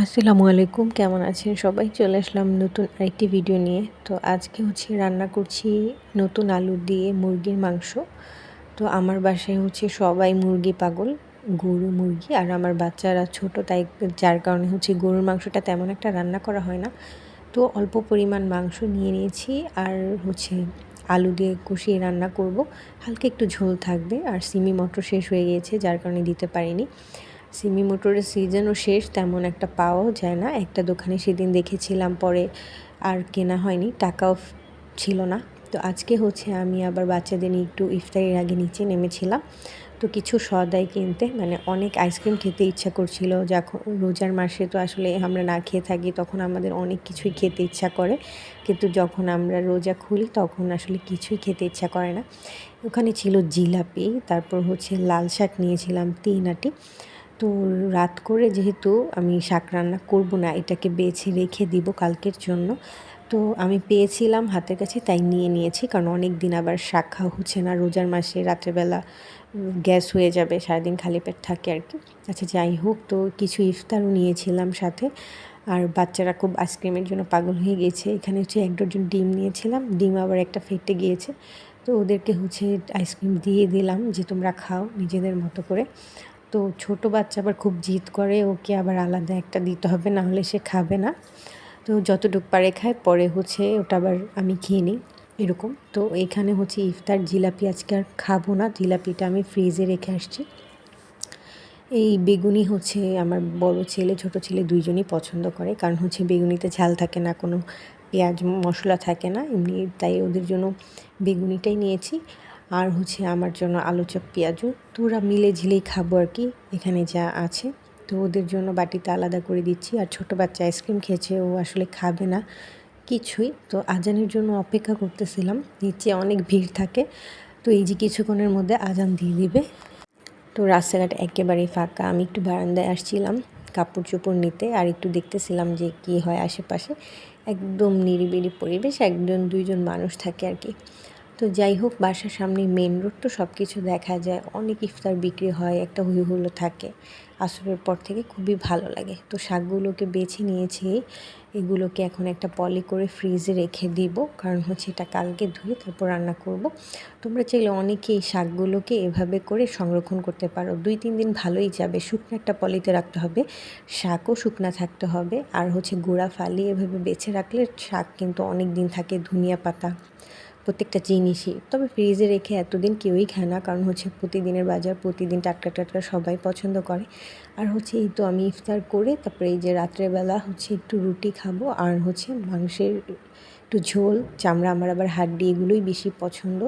আসসালামু আলাইকুম, কেমন আছেন সবাই? চলে আসলাম নতুন আরেকটি ভিডিও নিয়ে। তো আজকে রান্না করছি নতুন আলু দিয়ে মুরগির মাংস। তো আমার বাসায় সবাই মুরগি পাগল, গরু মুরগি, আর আমার বাচ্চারা ছোট, তাই যার কারণে গরুর মাংসটা তেমন একটা রান্না করা হয় না। তো অল্প পরিমাণ মাংস নিয়ে নিয়েছি, আর আলু দিয়ে কষিয়ে রান্না করব। হালকা একটু ঝোল থাকবে, আর সিমি মটর শেষ হয়ে গিয়েছে যার কারণে দিতে পারিনি। সিমি মোটরের সিজনও শেষ, তেমন একটা পাওয়াও যায় না। একটা দোকানে সেদিন দেখেছিলাম, পরে আর কেনা হয়নি, টাকাও ছিল না। তো আজকে আমি আবার বাচ্চাদের নিয়ে একটু ইফতারের আগে নিচে নেমেছিলাম। তো কিছু সদাই কিনতে, মানে অনেক আইসক্রিম খেতে ইচ্ছা করছিল। যখন রোজার মাসে তো আসলে আমরা না খেয়ে থাকি, তখন আমাদের অনেক কিছুই খেতে ইচ্ছা করে, কিন্তু যখন আমরা রোজা খুলি তখন আসলে কিছুই খেতে ইচ্ছা করে না। ওখানে ছিল জিলাপি, তারপর লাল শাক নিয়েছিলাম 3 আটি। তো রাত করে যেহেতু আমি শাক রান্না করব না, এটাকে বেছে রেখে দিব কালকের জন্য, তো আমি পেয়েছিলাম হাতের কাছে, তাই নিয়ে নিয়েছি। কারণ অনেক দিন আবার শাক খাওয়া হচ্ছে না রোজার মাসে, রাত্রেবেলা গ্যাস হয়ে যাবে, সারাদিন খালি পেট থাকে আর কি। আচ্ছা, যাই হোক, তো কিছু ইফতারও নিয়েছিলাম সাথে। আর বাচ্চারা খুব আইসক্রিমের জন্য পাগল হয়ে গিয়েছে। এখানে 1 ডজন ডিম নিয়েছিলাম, ডিম আবার একটা ফেটে গিয়েছে। তো ওদেরকে আইসক্রিম দিয়ে দিলাম যে তোমরা খাও নিজেদের মতো করে। তো ছোট বাচ্চা আবার খুব জিদ করে, ওকে আবার আলাদা একটা দিতে হবে, না হলে সে খাবে না। তো যতটুকু পারে খায়, পরে ওটা আবার আমি খেয়ে নিই, এরকম। তো এখানে ইফতার জিলাপি আজকে আর খাবো না, জিলাপিটা আমি ফ্রিজে রেখে আসছি। এই বেগুনি আমার বড় ছেলে ছোট ছেলে দুইজনই পছন্দ করে, কারণ বেগুনিতে ঝাল থাকে না, কোনো পেঁয়াজ মশলা থাকে না এমনি, তাই ওদের জন্য বেগুনিটাই নিয়েছি। আর আমার জন্য আলু চপ পেঁয়াজু, তো ওরা মিলে ঝিলেই খাবো আর কি, এখানে যা আছে। তো ওদের জন্য বাটিতে আলাদা করে দিচ্ছি। আর ছোট বাচ্চা আইসক্রিম খেয়েছে, ও আসলে খাবে না কিছুই। তো আজানের জন্য অপেক্ষা করতেছিলাম, নিচে অনেক ভিড় থাকে। তো এই যে কিছুক্ষণের মধ্যে আজান দিয়ে দিবে। তো রাস্তাঘাট একেবারেই ফাঁকা। আমি একটু বারান্দায় আসছিলাম কাপড় চোপড় নিতে, আর একটু দেখতেছিলাম যে কী হয় আশেপাশে। একদম নিরিবিলি পরিবেশ, 1-2জন মানুষ থাকে আর কি। তো যাই হোক, বাসার সামনে মেন রোড, তো সব কিছু দেখা যায়, অনেক ইফতার বিক্রি হয়, একটা হই হুল্লোড় থাকে। আসরের পর থেকে খুবই ভালো লাগে। তো শাকগুলোকে বেছে নিয়েছি, এগুলোকে এখন একটা পলি করে ফ্রিজে রেখে দিব, কারণ এটা কালকে ধুয়ে তারপর রান্না করব। তোমরা চাইলে অনেকেই শাকগুলোকে এভাবে করে সংরক্ষণ করতে পারো, 2-3 দিন ভালোই যাবে। শুকনো একটা পলিতে রাখতে হবে, শাকও শুকনা থাকতে হবে, আর গুঁড়া ফালিয়ে এভাবে বেছে রাখলে শাক কিন্তু অনেক দিন থাকে, ধনিয়া পাতা, প্রত্যেকটা জিনিসই। তবে ফ্রিজে রেখে এতদিন কেউই খায় না, কারণ প্রতিদিনের বাজার, প্রতিদিন টাটকা টাটকা সবাই পছন্দ করে। আর এই তো আমি ইফতার করে তারপরে এই যে রাত্রেবেলা একটু রুটি খাবো, আর মাংসের একটু ঝোল, চামড়া, আমার আবার হাড্ডি, এগুলোই বেশি পছন্দ।